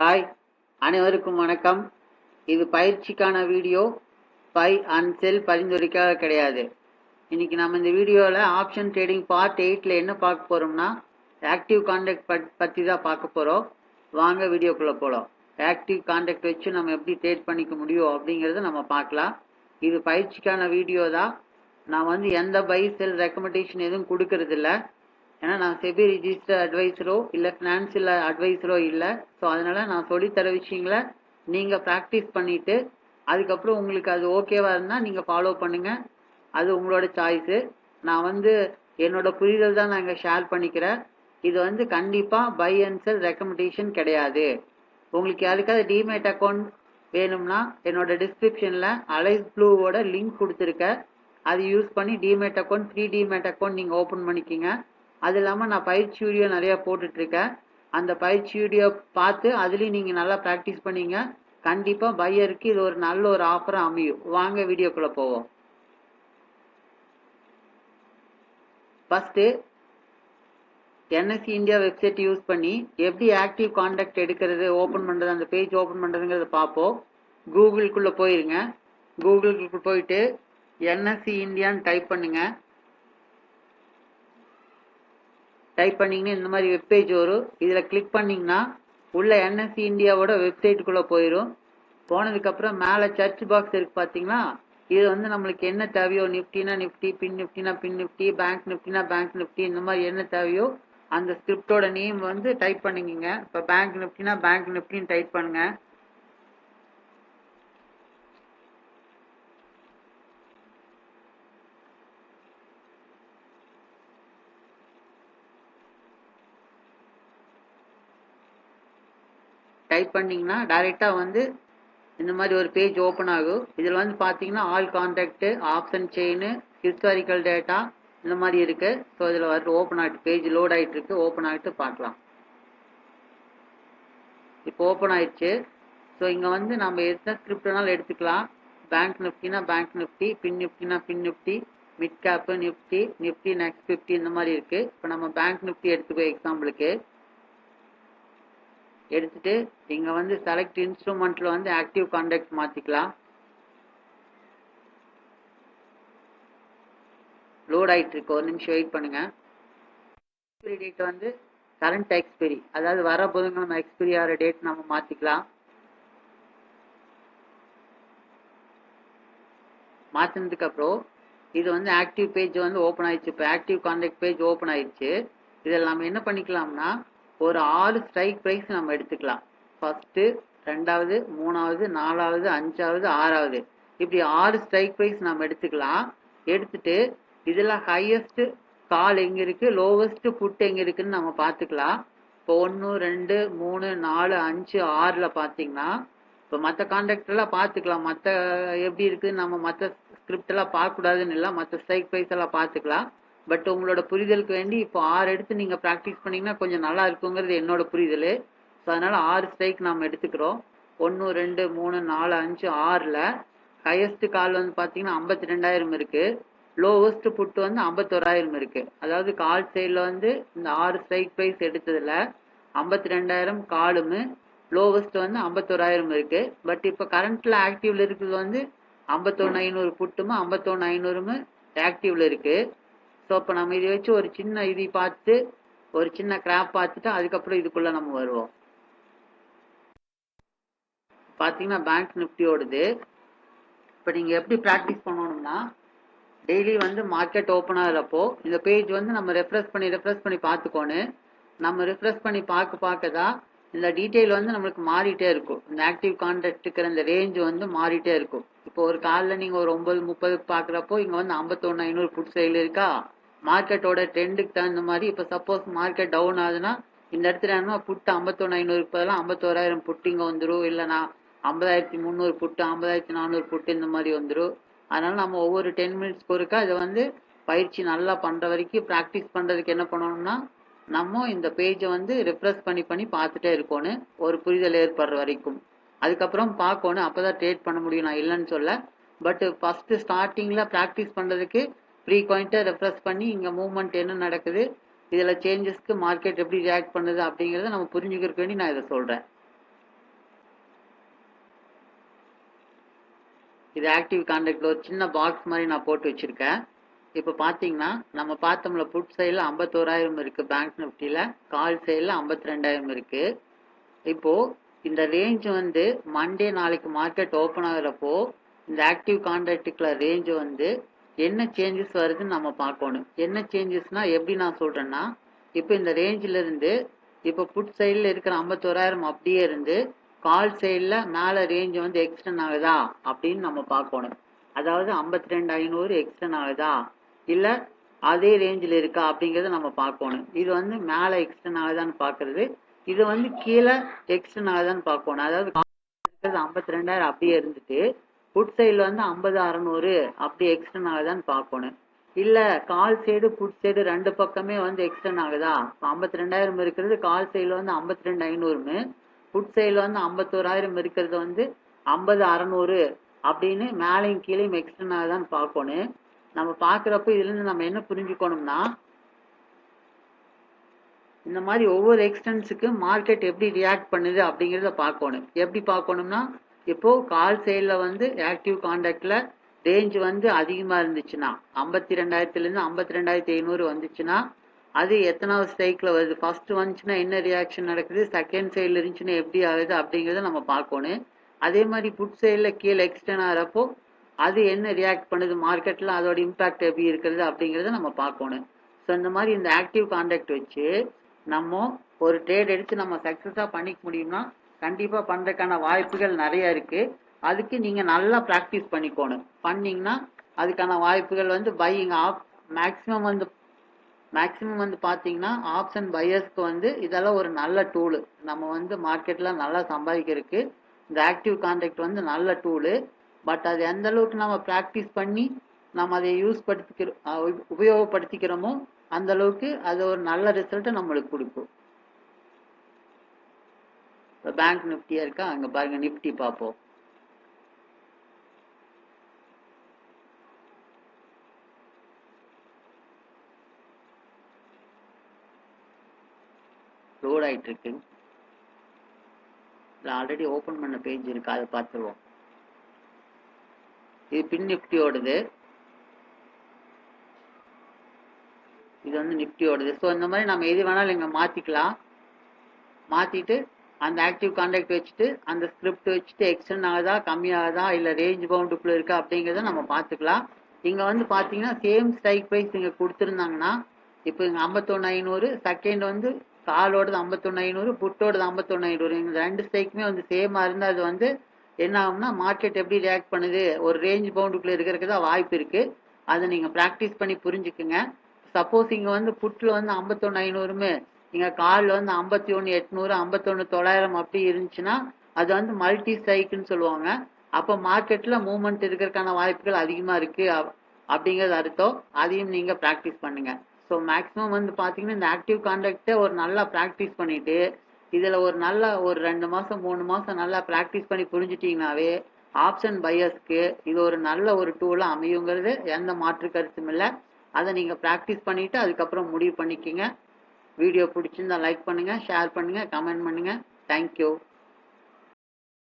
Hi, அனைவருக்கும் வணக்கம். இது பயிற்சிக்கான வீடியோ. பை அண்ட் செல் பரிந்துரைக்காக கிடையாது. இன்னைக்கு நம்ம இந்த வீடியோவில் ஆப்ஷன் ட்ரேடிங் பார்ட் 8ல் என்ன பார்க்க போகிறோம்னா, ஆக்டிவ் கான்ட்ராக்ட் பற்றி தான் பார்க்க போகிறோம். வாங்க வீடியோக்குள்ளே போகலாம். ஆக்டிவ் கான்ட்ராக்ட் வச்சு நம்ம எப்படி ட்ரேட் பண்ணிக்க முடியும் அப்படிங்கிறத நம்ம பார்க்கலாம். இது பயிற்சிக்கான வீடியோ தான். நான் எந்த பை செல் ரெக்கமெண்டேஷன் எதுவும் கொடுக்கறதில்ல. ஏன்னா நான் செபி ரிஜிஸ்டர் அட்வைஸரோ இல்லை ஃபினான்ஷியல் அட்வைஸரோ இல்லை. ஸோ அதனால் நான் சொல்லித்தர விஷயங்களை நீங்கள் ப்ராக்டிஸ் பண்ணிவிட்டு அதுக்கப்புறம் உங்களுக்கு அது ஓகேவாக இருந்தால் நீங்கள் ஃபாலோ பண்ணுங்கள். அது உங்களோட சாய்ஸு. நான் என்னோட புரிதல் தான் நான் இங்கே ஷேர் பண்ணிக்கிறேன். இது கண்டிப்பாக பை அண்ட் செல் ரெக்கமெண்டேஷன் கிடையாது. உங்களுக்கு யாருக்காவது டிமேட் அக்கௌண்ட் வேணும்னா என்னோட டிஸ்கிரிப்ஷனில் அலைஸ் ப்ளூவோட லிங்க் கொடுத்துருக்கேன். அது யூஸ் பண்ணி demat account, free demat account நீங்கள் ஓப்பன் பண்ணிக்கிங்க. அது இல்லாமல் நான் பயிற்சி வீடியோ நிறையா போட்டுட்ருக்கேன். அந்த பயிற்சி வீடியோ பார்த்து அதுலேயும் நீங்கள் நல்லா ப்ராக்டிஸ் பண்ணிங்க. கண்டிப்பாக பையருக்கு இது ஒரு நல்ல ஒரு ஆஃபராக அமையும். வாங்க வீடியோக்குள்ளே போவோம். First NSC India website use பண்ணி எப்படி ஆக்டிவ் கான்ட்ராக்ட் எடுக்கிறது, ஓப்பன் பண்ணுறது, அந்த பேஜ் ஓப்பன் பண்ணுறதுங்கிறத பார்ப்போம். கூகுளுக்குள்ளே போயிருங்க. கூகுளுக்கு போயிட்டு என்எஸ்சி இந்தியான்னு டைப் பண்ணுங்கள். டைப் பண்ணிங்கன்னா இந்த மாதிரி வெப்பேஜ் வரும். இதில் கிளிக் பண்ணிங்கன்னா உள்ள என்எஸ்சி இந்தியாவோட வெப்சைட்டுக்குள்ளே போயிடும். போனதுக்கப்புறம் மேலே சர்ச் பாக்ஸ் இருக்குது பார்த்தீங்களா? இது நம்மளுக்கு என்ன தேவையோ, நிஃப்டினா நிஃப்டி, பின் நிஃப்டினா பின் நிஃப்டி, பேங்க் நிஃப்டினா பேங்க் நிஃப்டி, இந்த மாதிரி என்ன தேவையோ அந்த ஸ்கிரிப்டோட நேம் டைப் பண்ணிக்கங்க. இப்போ பேங்க் நிஃப்டினா பேங்க் நிஃப்டின்னு டைப் பண்ணுங்கள். டைப் பண்ணிங்கன்னா டைரெக்டாக இந்த மாதிரி ஒரு பேஜ் ஓப்பன் ஆகும். இதில் பார்த்தீங்கன்னா all contact, option chain, historical data இந்த மாதிரி இருக்குது. ஸோ இதில் ஓப்பன் ஆகிட்டு, பேஜ் லோட் ஆகிட்டு இருக்கு. ஓப்பன் ஆகிட்டு பார்க்கலாம். இப்போ ஓப்பன் ஆயிடுச்சு. ஸோ இங்கே நம்ம எந்த ஸ்கிரிப்ட்னாலும் எடுத்துக்கலாம். பேங்க் நிஃப்டினா பேங்க் நிஃப்டி, பின் நிஃப்டினா fin Nifty, mid cap Nifty, Nifty next 50 இந்த மாதிரி இருக்குது. இப்போ நம்ம பேங்க் நிஃப்டி எடுத்துக்கோ எக்ஸாம்பிளுக்கு. எடுத்துட்டு இங்கே செலக்ட் இன்ஸ்ட்ருமெண்ட்டில் ஆக்டிவ் கான்ட்ராக்ட் மாற்றிக்கலாம். லோட் ஆகிட்டு இருக்கு. ஒரு நிமிஷம் வெயிட் பண்ணுங்க. எக்ஸ்பிரி டேட் கரண்ட் எக்ஸ்பிரி, அதாவது வர புதன்கிழமை எக்ஸ்பிரி ஆகிற டேட் நம்ம மாற்றிக்கலாம். மாற்றினதுக்கு அப்புறம் இது ஆக்டிவ் பேஜ் ஓப்பன் ஆயிடுச்சு. இப்போ ஆக்டிவ் கான்ட்ராக்ட் பேஜ் ஓப்பன் ஆயிடுச்சு. இதில் நம்ம என்ன பண்ணிக்கலாம்னா ஒரு 6 ஸ்ட்ரைக் ப்ரைஸ் நம்ம எடுத்துக்கலாம். ஃபஸ்ட்டு, 2வது, 3வது, 4வது, 5வது, 6வது, இப்படி 6 ஸ்ட்ரைக் ப்ரைஸ் நம்ம எடுத்துக்கலாம். எடுத்துட்டு இதில் ஹையஸ்ட்டு கால் எங்கே இருக்குது, லோவஸ்ட்டு புட் எங்கே இருக்குதுன்னு நம்ம பார்த்துக்கலாம். இப்போ 1, 2, 3, 4, 5, 6ல் பார்த்தீங்கன்னா இப்போ மற்ற கான்ட்ராக்டெல்லாம் பார்த்துக்கலாம். மற்ற எப்படி இருக்குது, நம்ம மற்ற ஸ்கிரிப்டெல்லாம் பார்க்கக்கூடாதுன்னு இல்லை, மற்ற ஸ்ட்ரைக் ப்ரைஸ் எல்லாம் பார்த்துக்கலாம். பட் உங்களோட புரிதலுக்கு வேண்டி இப்போ 6 எடுத்து நீங்கள் ப்ராக்டிஸ் பண்ணிங்கன்னா கொஞ்சம் நல்லா இருக்குங்கிறது என்னோட புரிதல். ஸோ அதனால் 6 ஸ்ட்ரைக் நாம் எடுத்துக்கிறோம். 1, 2, 3, 4, 5, 6ல் ஹையஸ்ட்டு கால் பார்த்தீங்கன்னா 52,000 இருக்குது. லோவஸ்ட்டு புட்டு 51,000 இருக்குது. அதாவது கால் சைடில் இந்த 6 ஸ்ட்ரைக் ப்ரைஸ் எடுத்ததில் 52,000 காலும், லோவஸ்ட் 51,000 இருக்குது. பட் இப்போ கரண்ட்டில் ஆக்டிவில் இருக்குது 51,500 புட்டுமா 51,500 ஆக்டிவில் இருக்குது. ஸோ இப்போ நம்ம இதை வச்சு ஒரு சின்ன இதை பார்த்து ஒரு சின்ன கிராப் பார்த்துட்டு அதுக்கப்புறம் இதுக்குள்ளே நம்ம வருவோம். பார்த்தீங்கன்னா பேங்க் நிஃப்டியோடது. இப்போ நீங்கள் எப்படி ப்ராக்டிஸ் பண்ணணும்னா டெய்லி மார்க்கெட் ஓப்பன் ஆகிறப்போ இந்த பேஜ் நம்ம ரெஃப்ரெஷ் பண்ணி பார்த்துக்கோணும். நம்ம ரெஃப்ரெஷ் பண்ணி பார்க்க தான் இந்த டீட்டெயில் நம்மளுக்கு மாறிட்டே இருக்கும். இந்த ஆக்டிவ் கான்ட்ராக்ட் இருக்கிற இந்த ரேஞ்ச் மாறிட்டே இருக்கும். இப்போ ஒரு காலில் நீங்கள் ஒரு 9:30 பார்க்குறப்போ இங்கே 51,500 புட் சைடில் இருக்கா. மார்க்கெட்டோட ட்ரெண்டுக்கு தகுந்த மாதிரி இப்போ சப்போஸ் மார்க்கெட் டவுன் ஆகுதுன்னா இந்த இடத்துல என்ன புட்டு 51,500 பதிலாக 51,000 புட்டு இங்கே வந்துடும். இல்லைனா 50,300 புட்டு, 50,400 புட்டு இந்த மாதிரி வந்துடும். அதனால் நம்ம ஒவ்வொரு 10 மினிட்ஸ்க்கு ஒருக்கா இதை பயிற்சி நல்லா பண்ணுற வரைக்கும் ப்ராக்டிஸ் பண்ணுறதுக்கு என்ன பண்ணணும்னா நம்ம இந்த பேஜை ரிஃப்ரெஷ் பண்ணி பார்த்துட்டே இருக்கணும், ஒரு புரிதல் ஏற்படுற வரைக்கும். அதுக்கப்புறம் பார்க்கணும், அப்போ தான் ட்ரேட் பண்ண முடியும். நான் இல்லைன்னு சொல்ல. பட் ஃபஸ்ட்டு ஸ்டார்டிங்கில் ப்ராக்டிஸ் பண்ணுறதுக்கு ஃப்ரீக்வெண்ட்டை ரெஃப்ரெஷ் பண்ணி இங்கே மூவ்மெண்ட் என்ன நடக்குது, இதில் சேஞ்சஸ்க்கு மார்க்கெட் எப்படி ரியாக்ட் பண்ணுது அப்படிங்கிறத நம்ம புரிஞ்சுக்கிறதுக்கு வேண்டி நான் இதை சொல்கிறேன். இது ஆக்டிவ் கான்ட்ராக்டில் ஒரு சின்ன பாக்ஸ் மாதிரி நான் போட்டு வச்சுருக்கேன். இப்போ பார்த்தீங்கன்னா நம்ம பார்த்தோம்ல புட் சைடில் 51,000 இருக்குது பேங்க் நிஃப்டியில், கால் சைடில் 52,000 இருக்குது. இப்போது இந்த ரேஞ்ச் வந்து மண்டே நாளைக்கு மார்க்கெட் ஓப்பன் ஆகிறப்போ இந்த ஆக்டிவ் கான்ட்ராக்டுக்குள்ள ரேஞ்ச் வந்து என்ன சேஞ்சஸ் வருதுன்னு நம்ம பார்க்கணும். என்ன சேஞ்சஸ்னால் எப்படி நான் சொல்கிறேன்னா, இப்போ இந்த ரேஞ்சிலிருந்து இப்போ புட் சைடில் இருக்கிற 51,000 அப்படியே இருந்து கால் சைடில் மேலே ரேஞ்ச் வந்து எக்ஸ்டெண்ட் ஆகுதா அப்படின்னு நம்ம பார்க்கணும். அதாவது 52,500 எக்ஸ்டெண்ட் ஆகுதா இல்லை அதே ரேஞ்சில் இருக்கா அப்படிங்கிறத நம்ம பார்க்கணும். இது வந்து மேலே எக்ஸ்டெண்ட் ஆகுதான்னு பார்க்கறது, இது வந்து கீழே எக்ஸ்டெண்ட் ஆகுதான்னு பார்க்கணும். அதாவது 52,000 அப்படியே இருந்துட்டு புட் சைடில் வந்து 50,600 அப்படி எக்ஸ்டெண்ட் ஆகுதான்னு பார்க்கணும். இல்லை கால் சைடு புட் சைடு ரெண்டு பக்கமே வந்து எக்ஸ்டெண்ட் ஆகுதா, 52,000 இருக்கிறது கால் சைடில் வந்து 52,500, புட் சைடில் வந்து 51,000 இருக்கிறது வந்து 50,600 அப்படின்னு மேலையும் கீழையும் எக்ஸ்டெண்ட் ஆகுதான்னு பார்க்கணும். நம்ம பார்க்குறப்ப இதுலேருந்து நம்ம என்ன புரிஞ்சுக்கணும்னா, இந்த மாதிரி ஒவ்வொரு எக்ஸ்டென்ஸுக்கு மார்க்கெட் எப்படி ரியாக்ட் பண்ணுது அப்படிங்கிறத பார்க்கணும். எப்படி பார்க்கணும்னா, இப்போது கால் சைடில் வந்து ஆக்டிவ் கான்ட்ராக்டில் ரேஞ்ச் வந்து அதிகமாக இருந்துச்சுன்னா 52,000லேருந்து 52,500 வந்துச்சுன்னா அது எத்தனாவது ஸ்ட்ரைக்கில் வருது, ஃபஸ்ட்டு வந்துச்சுன்னா என்ன ரியாக்ஷன் நடக்குது, செகண்ட் சைடில் இருந்துச்சுன்னா எப்படி ஆகுது அப்படிங்கிறத நம்ம பார்க்கணும். அதே மாதிரி புட் சைடில் கீழே எக்ஸ்டெண்ட் ஆகிறப்போ அது என்ன ரியாக்ட் பண்ணுது மார்க்கெட்டில், அதோட இம்பேக்ட் எப்படி இருக்கிறது அப்படிங்கிறத நம்ம பார்க்கணும். ஸோ இந்த மாதிரி இந்த ஆக்டிவ் கான்ட்ராக்ட் வச்சு நம்ம ஒரு ட்ரேட் எடுத்து நம்ம சக்ஸஸாக பண்ணிக்க முடியும்னா கண்டிப்பாக பண்ணுறதுக்கான வாய்ப்புகள் நிறையா இருக்குது. அதுக்கு நீங்கள் நல்லா ப்ராக்டிஸ் பண்ணிக்கணும். பண்ணிங்கன்னா அதுக்கான வாய்ப்புகள் வந்து பையிங் மேக்ஸிமம் வந்து பார்த்தீங்கன்னா ஆப்ஷன் பையர்ஸ்க்கு வந்து இதெல்லாம் ஒரு நல்ல டூலு. நம்ம வந்து மார்க்கெட்டில் நல்லா சம்பாதிக்கிறதுக்கு இந்த ஆக்டிவ் கான்ட்ராக்ட் வந்து நல்ல டூலு. பட் அது எந்த அளவுக்கு நம்ம ப்ராக்டிஸ் பண்ணி நம்ம அதை உபயோகப்படுத்திக்கிறோமோ அந்த அளவுக்கு அது ஒரு நல்ல ரிசல்ட்டை நம்மளுக்கு கொடுக்கும். இப்போ பேங்க் நிஃப்டியாக இருக்கா, அங்கே பாருங்க நிஃப்டி பார்ப்போம். லோட் ஆகிட்டு இருக்கு. இதில் ஆல்ரெடி ஓப்பன் பண்ண பேஜ் இருக்கு, அதை பார்த்துருவோம். இது பின் நிஃப்டியோடது, இது வந்து நிஃப்டியோடது. ஸோ இந்த மாதிரி நம்ம எது வேணாலும் இங்கே மாற்றிக்கலாம். மாற்றிட்டு அந்த ஆக்டிவ் கான்ட்ராக்ட் வச்சுட்டு அந்த ஸ்கிரிப்ட் வச்சுட்டு எக்ஸ்டெண்ட் ஆகுதா கம்மியாகுதா இல்லை ரேஞ்ச் பவுண்டுக்குள்ளே இருக்கா அப்படிங்கிறத நம்ம பார்த்துக்கலாம். இங்கே வந்து பார்த்தீங்கன்னா சேம் ஸ்ட்ரைக் ப்ரைஸ் இங்கே கொடுத்துருந்தாங்கன்னா இப்போ இங்கே 51,500, செகண்ட் வந்து காலோடது 51,500, புட்டோடது 51,500, இந்த ரெண்டு ஸ்ட்ரைக்குமே வந்து சேமாக இருந்தால் அது வந்து என்ன ஆகும்னா மார்க்கெட் எப்படி ரியாக்ட் பண்ணுது, ஒரு ரேஞ்ச் பவுண்டுக்குள்ளே இருக்கிறதுக்கு தான் வாய்ப்பு இருக்குது. அதை நீங்கள் ப்ராக்டிஸ் பண்ணி புரிஞ்சுக்குங்க. சப்போஸ் இங்கே வந்து புட்டில் வந்து 51,500, இங்கே காலில் வந்து 51,800, 51,900 அப்படி இருந்துச்சுன்னா அது வந்து மல்டி ஸ்ட்ரைக்குன்னு சொல்லுவாங்க. அப்போ மார்க்கெட்டில் மூவ்மெண்ட் இருக்கிறதுக்கான வாய்ப்புகள் அதிகமாக இருக்குது அப்படிங்கிறது அர்த்தம். அதையும் நீங்கள் ப்ராக்டிஸ் பண்ணுங்கள். ஸோ மேக்ஸிமம் வந்து பார்த்தீங்கன்னா இந்த ஆக்டிவ் கான்ட்ராக்டை ஒரு நல்லா ப்ராக்டிஸ் பண்ணிவிட்டு இதில் ஒரு நல்ல ஒரு 2 மாதம் 3 மாதம் நல்லா ப்ராக்டிஸ் பண்ணி புரிஞ்சுட்டிங்கனாவே ஆப்ஷன் பையர்ஸ்க்கு இது ஒரு நல்ல ஒரு டூலாக அமையுங்கிறது எந்த மாற்று கருத்தும் இல்லை. அதை நீங்கள் ப்ராக்டிஸ் பண்ணிவிட்டு அதுக்கப்புறம் முடிவு பண்ணிக்கோங்க. வீடியோ பிடிச்சிருந்தா லைக் பண்ணுங்கள், ஷேர் பண்ணுங்கள், கமெண்ட் பண்ணுங்கள். தேங்க்யூ.